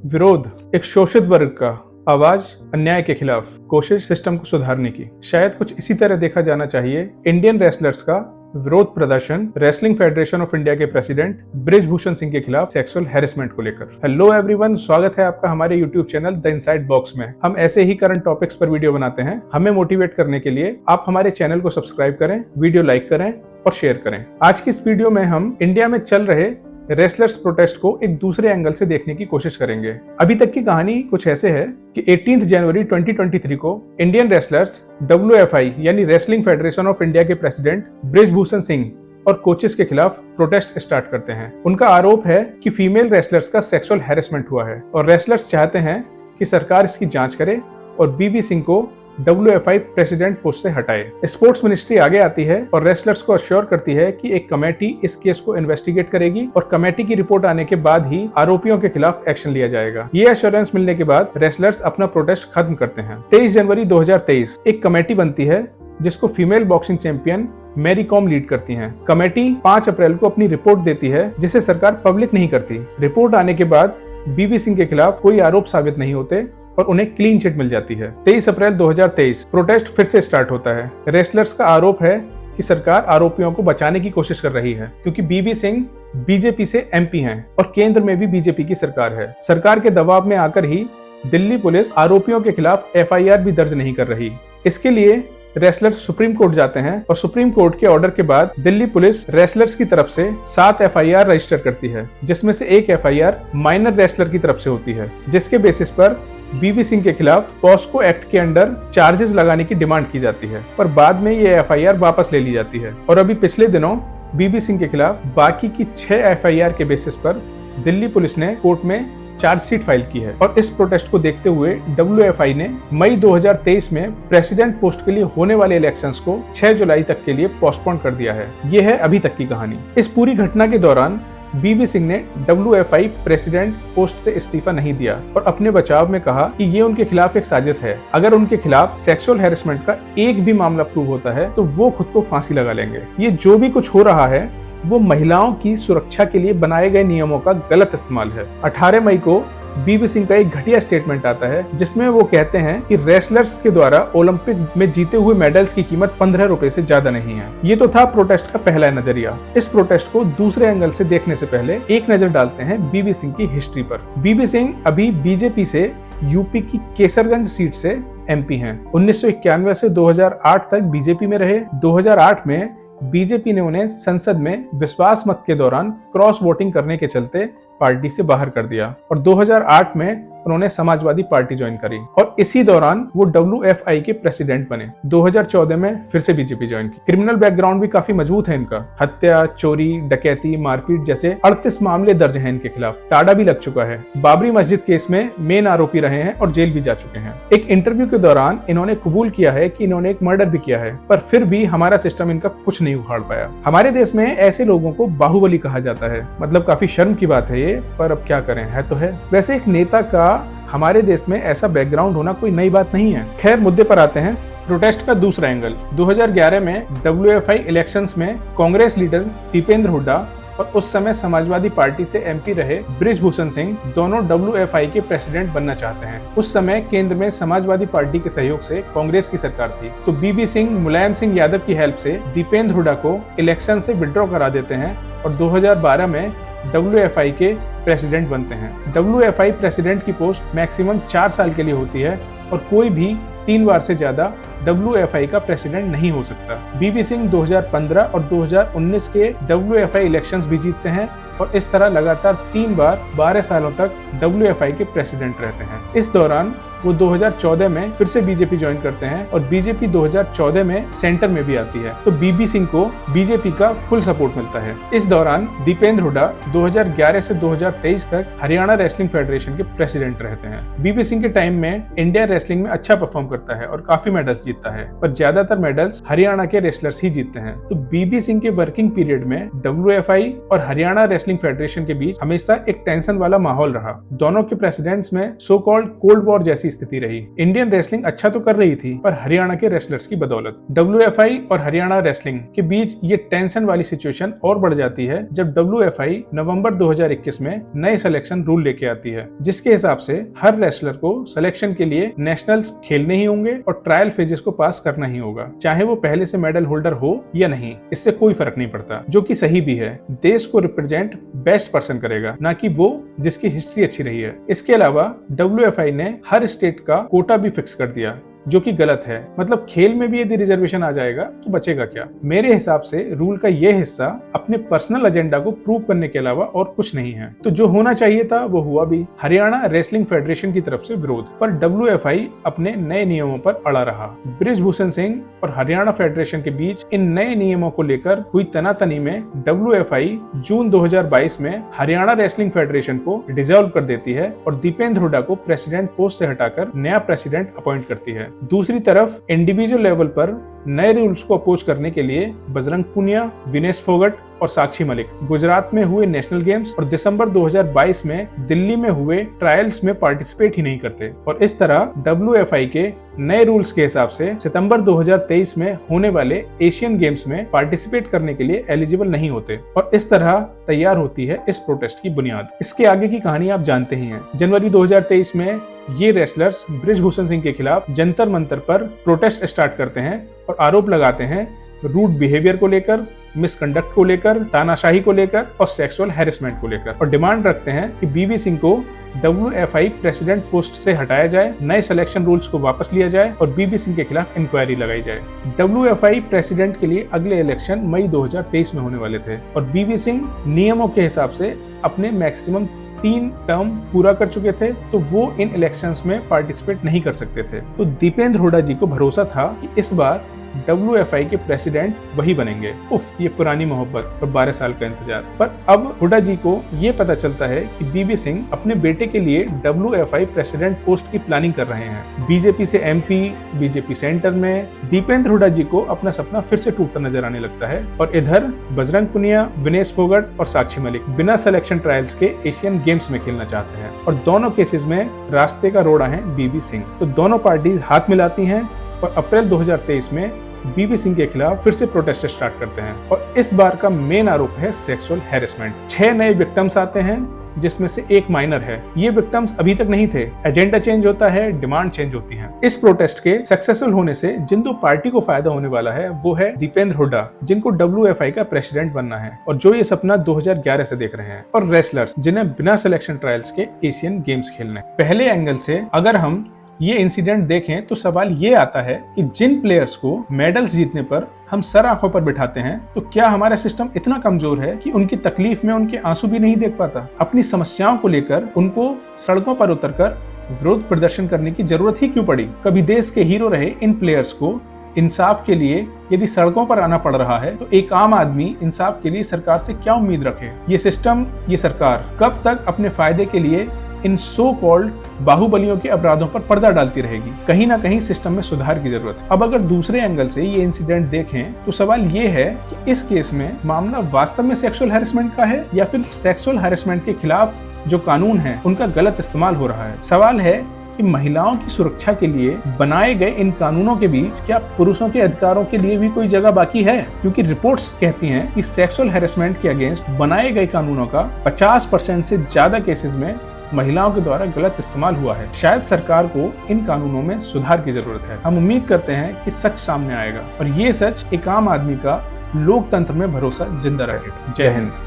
विरोध एक शोषित वर्ग का, आवाज अन्याय के खिलाफ, कोशिश सिस्टम को सुधारने की। शायद कुछ इसी तरह देखा जाना चाहिए इंडियन रेसलर्स का विरोध प्रदर्शन रेसलिंग फेडरेशन ऑफ इंडिया के प्रेसिडेंट बृजभूषण सिंह के खिलाफ सेक्सुअल हैरेसमेंट को लेकर। हेलो एवरीवन, स्वागत है आपका हमारे YouTube channel the inside box में। हम ऐसे ही करंट टॉपिक्स पर वीडियो बनाते हैं। हमें मोटिवेट करने के लिए आप हमारे चैनल को सब्सक्राइब करें, वीडियो लाइक करें और शेयर करें। आज की इस वीडियो में हम इंडिया में चल रहे रेसलर्स प्रोटेस्ट को एक दूसरे एंगल से देखने की कोशिश करेंगे। अभी तक की कहानी कुछ ऐसे है कि 18 जनवरी 2023 को इंडियन रेसलर्स WFI यानी रेसलिंग फेडरेशन ऑफ इंडिया के प्रेसिडेंट बृजभूषण सिंह और कोचेस के खिलाफ प्रोटेस्ट स्टार्ट करते हैं। उनका आरोप है कि फीमेल रेसलर्स का सेक्सुअल हैरेसमेंट हुआ है और रेसलर्स चाहते हैं कि सरकार इसकी जांच करे और बीबी सिंह को WFI प्रेसिडेंट पोस्ट से हटाए। स्पोर्ट्स मिनिस्ट्री आगे आती है और रेसलर्स को अश्योर करती है कि एक कमेटी इस केस को इन्वेस्टिगेट करेगी और कमेटी की रिपोर्ट आने के बाद ही आरोपियों के खिलाफ एक्शन लिया जाएगा। ये एश्योरेंस मिलने के बाद रेसलर्स अपना प्रोटेस्ट खत्म करते हैं। 23 जनवरी 2023 एक कमेटी बनती है जिसको female boxing champion Mary Kom lead करती हैं। कमेटी 5 अप्रैल को अपनी रिपोर्ट देती है जिसे सरकार पब्लिक नहीं करती। रिपोर्ट आने के बाद बीबी सिंह के खिलाफ कोई आरोप साबित नहीं होते और उन्हें क्लीन चिट मिल जाती है। 23 अप्रैल 2023 प्रोटेस्ट फिर से स्टार्ट होता है। रेसलर्स का आरोप है कि सरकार आरोपियों को बचाने की कोशिश कर रही है क्योंकि बीबी सिंह बीजेपी से MP हैं और केंद्र में भी बीजेपी की सरकार है। सरकार के दबाव में आकर ही दिल्ली पुलिस आरोपियों के खिलाफ FIR भी दर्ज नहीं कर रही। इसके लिए रेसलर्स सुप्रीम कोर्ट जाते हैं और सुप्रीम कोर्ट के ऑर्डर के बाद दिल्ली पुलिस रेसलर्स की तरफ से 7 FIR रजिस्टर करती है, जिसमें से एक FIR माइनर रेसलर की तरफ से होती है, जिसके बेसिस पर बीबी सिंह के खिलाफ पॉस्को एक्ट के अंडर चार्जेस लगाने की डिमांड की जाती है, पर बाद में ये FIR वापस ले ली जाती है। और अभी पिछले दिनों बीबी सिंह के खिलाफ बाकी की 6 FIR के बेसिस पर दिल्ली पुलिस ने कोर्ट में चार्जशीट फाइल की है। और इस प्रोटेस्ट को देखते हुए WFI ने मई 2023 में प्रेसिडेंट पोस्ट के लिए होने वाले इलेक्शंस को 6 जुलाई तक के लिए पोस्टपोन कर दिया है। ये है अभी तक की कहानी। इस पूरी घटना के दौरान बीबी सिंह ने WFI प्रेसिडेंट पोस्ट से इस्तीफा नहीं दिया और अपने बचाव में कहा कि ये उनके खिलाफ एक साजिश है। अगर उनके खिलाफ सेक्सुअल हैरेसमेंट का एक भी मामला प्रूव होता है तो वो खुद को फांसी लगा लेंगे। ये जो भी कुछ हो रहा है वो महिलाओं की सुरक्षा के लिए बनाए गए नियमों का गलत इस्तेमाल है। 18 मई को बीबी सिंह का एक घटिया स्टेटमेंट आता है जिसमें वो कहते हैं कि रेसलर्स के द्वारा ओलंपिक में जीते हुए मेडल्स की कीमत 15 रुपए से ज्यादा नहीं है। ये तो था प्रोटेस्ट का पहला नजरिया। इस प्रोटेस्ट को दूसरे एंगल से देखने से पहले एक नजर डालते हैं बीबी सिंह की हिस्ट्री पर। बीबी सिंह अभी बीजेपी से यूपी की केसरगंज सीट से MP हैं। 1991 से 2008 तक बीजेपी में रहे। 2008 में बीजेपी ने उन्हें संसद में विश्वास मत के दौरान क्रॉस वोटिंग करने के चलते पार्टी से बाहर कर दिया और 2008 में उन्होंने समाजवादी पार्टी ज्वाइन करी और इसी दौरान वो WFI के प्रेसिडेंट बने। 2014 में फिर से बीजेपी ज्वाइन की। क्रिमिनल बैकग्राउंड भी काफी मजबूत है इनका। हत्या, चोरी, डकैती, मारपीट जैसे 38 मामले दर्ज हैं इनके खिलाफ। टाडा भी लग चुका है। बाबरी मस्जिद केस में मेन आरोपी रहे हैं और जेल भी जा चुके हैं। एक इंटरव्यू के दौरान इन्होंने कबूल किया है कि इन्होंने एक मर्डर भी किया है, पर फिर भी हमारा सिस्टम इनका कुछ नहीं उखाड़ पाया। हमारे देश में ऐसे लोगों को बाहुबली कहा जाता है। मतलब काफी शर्म की बात है ये, पर अब क्या करें, है तो है। वैसे एक नेता का हमारे देश में ऐसा बैकग्राउंड होना कोई नई बात नहीं है। खैर, मुद्दे पर आते हैं। प्रोटेस्ट का दूसरा एंगल। 2011 में WFI इलेक्शंस में कांग्रेस लीडर दीपेंद्र हुड्डा और उस समय समाजवादी पार्टी से MP रहे बृजभूषण सिंह दोनों WFI के प्रेसिडेंट बनना चाहते हैं। उस समय केंद्र में समाजवादी पार्टी के सहयोग से कांग्रेस की सरकार थी, तो बीबी सिंह मुलायम सिंह यादव की हेल्प से दीपेंद्र हुड्डा को इलेक्शन से विड्रॉ करा देते हैं और 2012 में WFI के प्रेसिडेंट बनते हैं। WFI प्रेसिडेंट की पोस्ट मैक्सिमम 4 साल के लिए होती है और कोई भी 3 बार से ज्यादा WFI का प्रेसिडेंट नहीं हो सकता। बीबी सिंह 2015 और 2019 के WFI इलेक्शंस भी जीतते हैं और इस तरह लगातार 3 बार 12 सालों तक WFI के प्रेसिडेंट रहते हैं। इस दौरान वो 2014 में फिर से बीजेपी ज्वाइन करते हैं और बीजेपी 2014 में सेंटर में भी आती है, तो बीबी सिंह को बीजेपी का फुल सपोर्ट मिलता है। इस दौरान दीपेंद्र हुड्डा 2011 से 2023 तक हरियाणा रेसलिंग फेडरेशन के प्रेसिडेंट रहते हैं। बीबी सिंह के टाइम में इंडिया रेसलिंग में अच्छा परफॉर्म करता है और काफी मेडल्स जीतता है, पर ज्यादातर मेडल्स हरियाणा के रेसलर्स ही जीतते हैं। तो बीबी सिंह के वर्किंग पीरियड में WFI और हरियाणा रेसलिंग फेडरेशन के बीच हमेशा एक टेंशन वाला माहौल रहा। दोनों के प्रेसिडेंट्स में सो कॉल्ड कोल्ड वॉर जैसी सी स्थिति रही। इंडियन रेसलिंग अच्छा तो कर रही थी, पर हरियाणा के रेसलर्स की बदौलत WFI और हरियाणा रेसलिंग के बीच ये टेंशन वाली सिचुएशन और बढ़ जाती है जब WFI नवंबर 2021 में नए सिलेक्शन रूल लेके आती है, जिसके हिसाब से हर रेसलर को सिलेक्शन के लिए नेशनल्स खेलने ही होंगे और ट्रायल फेजेस को पास करना ही होगा, चाहे वो पहले से मेडल होल्डर हो या नहीं। इससे कोई फर्क नहीं पड़ता, जो कि सही भी है। देश को रिप्रेजेंट बेस्ट पर्सन करेगा, ना कि वो जिसकी हिस्ट्री अच्छी रही है। इसके अलावा WFI ने हर स्टेट का कोटा भी फिक्स कर दिया, जो कि गलत है। मतलब खेल में भी यदि रिजर्वेशन आ जाएगा तो बचेगा क्या। मेरे हिसाब से रूल का यह हिस्सा अपने पर्सनल एजेंडा को प्रूव करने के अलावा और कुछ नहीं है। तो जो होना चाहिए था वो हुआ भी। हरियाणा रेसलिंग फेडरेशन की तरफ से विरोध, पर WFI अपने नए नियमों पर अड़ा रहा। बृजभूषण सिंह और हरियाणा फेडरेशन के बीच इन नए नियमों को लेकर हुई तनातनी में WFI जून 2022 में हरियाणा रेसलिंग फेडरेशन को डिसॉल्व कर देती है और दीपेंद्र हुड्डा को प्रेसिडेंट पोस्ट से हटाकर नया प्रेसिडेंट अपॉइंट करती है। दूसरी तरफ इंडिविजुअल लेवल पर नए रूल्स को अपोज करने के लिए बजरंग पुनिया, विनेश फोगट और साक्षी मलिक गुजरात में हुए नेशनल गेम्स और दिसंबर 2022 में दिल्ली में हुए ट्रायल्स में पार्टिसिपेट ही नहीं करते, और इस तरह WFI के नए रूल्स के हिसाब से सितंबर 2023 में होने वाले एशियन गेम्स में पार्टिसिपेट करने के लिए एलिजिबल नहीं होते। और इस तरह तैयार होती है इस प्रोटेस्ट की बुनियाद। इसके आगे की कहानी आप जानते ही हैं। जनवरी 2023 में ये रेसलर्स बृजभूषण सिंह के खिलाफ जंतर मंतर पर प्रोटेस्ट स्टार्ट करते हैं और आरोप लगाते हैं रूड बिहेवियर को लेकर, मिसकंडक्ट को लेकर, तानाशाही को लेकर और सेक्सुअल हैरेसमेंट को लेकर, और डिमांड रखते हैं कि BB सिंह को WFI प्रेसिडेंट पोस्ट से हटाया जाए, नए सिलेक्शन रूल्स को वापस लिया जाए और BB सिंह के खिलाफ इंक्वायरी लगाई जाए। WFI प्रेसिडेंट के लिए अगले इलेक्शन मई 2023 में होने वाले थे और BB सिंह नियमों के हिसाब से अपने मैक्सिमम 3 टर्म पूरा कर चुके थे, तो वो इन इलेक्शंस में पार्टिसिपेट नहीं कर सकते थे। तो दीपेंद्र हुड्डा जी को भरोसा था कि इस बार WFI के प्रेसिडेंट वही बनेंगे। उफ, ये पुरानी मोहब्बत और 12 साल का इंतजार। पर अब हुड्डा जी को ये पता चलता है कि BB सिंह अपने बेटे के लिए WFI प्रेसिडेंट पोस्ट की प्लानिंग कर रहे हैं। बीजेपी से MP, बीजेपी सेंटर में दीपेंद्र हुड्डा जी को अपना सपना फिर से टूटता नजर आने लगता है। और इधर बजरंग पुनिया, विनेश फोगट और साक्षी मलिक बिना सिलेक्शन ट्रायल्स के एशियन गेम्स में खेलना चाहते हैं और दोनों केसेस में रास्ते का रोड़ा है BB सिंह। तो दोनों पार्टीज हाथ मिलाती हैं और अप्रैल 2023 में BB सिंह के खिलाफ फिर से प्रोटेस्ट स्टार्ट करते हैं और इस बार का मेन आरोप है सेक्सुअल हैरेसमेंट। 6 नए विक्टिम्स आते हैं, जिसमें से एक माइनर है। ये विक्टिम्स अभी तक नहीं थे। एजेंडा चेंज होता है, डिमांड चेंज होती है। इस प्रोटेस्ट के सक्सेसफुल होने से जिन 2 पार्टी को फायदा होने वाला है वो है दीपेंद्र हुड्डा, जिनको WFI का प्रेसिडेंट बनना है और जो ये सपना 2011 से देख रहे हैं, और रेसलर्स जिन्हें बिना सिलेक्शन ट्रायल्स के एशियन गेम्स खेलने। पहले एंगल से अगर हम ये इंसिडेंट देखें तो सवाल ये आता है कि जिन प्लेयर्स को मेडल्स जीतने पर हम सर आंखों पर बिठाते हैं, तो क्या हमारा सिस्टम इतना कमजोर है कि उनकी तकलीफ में उनके आंसू भी नहीं देख पाता? अपनी समस्याओं को लेकर उनको सड़कों पर उतरकर विरोध प्रदर्शन करने की जरूरत ही क्यों पड़ी? कभी देश के हीरो रहे इन प्लेयर्स को इंसाफ के लिए यदि सड़कों पर आना पड़ रहा है, तो एक आम आदमी इंसाफ के लिए सरकार से क्या उम्मीद रखे? ये सिस्टम, ये सरकार कब तक अपने फायदे के लिए इन सो कॉल्ड बाहुबलियों के अपराधों पर पर्दा डालती रहेगी? कहीं ना कहीं सिस्टम में सुधार की जरूरत है। अब अगर दूसरे एंगल से ये इंसिडेंट देखें तो सवाल ये है कि इस केस में मामला वास्तव में सेक्सुअल हैरेसमेंट का है या फिर सेक्सुअल हैरेसमेंट के खिलाफ जो कानून है उनका गलत इस्तेमाल हो रहा है। सवाल है कि महिलाओं की सुरक्षा के लिए बनाए गए इन कानूनों के बीच क्या पुरुषों के अधिकारों के लिए भी कोई जगह बाकी है? क्योंकि रिपोर्ट्स कहती हैं कि सेक्सुअल हैरेसमेंट के अगेंस्ट बनाए गए कानूनों का 50% से ज्यादा केसेस में महिलाओं के द्वारा गलत इस्तेमाल हुआ है। शायद सरकार को इन कानूनों में सुधार की जरूरत है। हम उम्मीद करते हैं कि सच सामने आएगा और ये सच एक आम आदमी का लोकतंत्र में भरोसा जिंदा रखेगा। जय हिंद।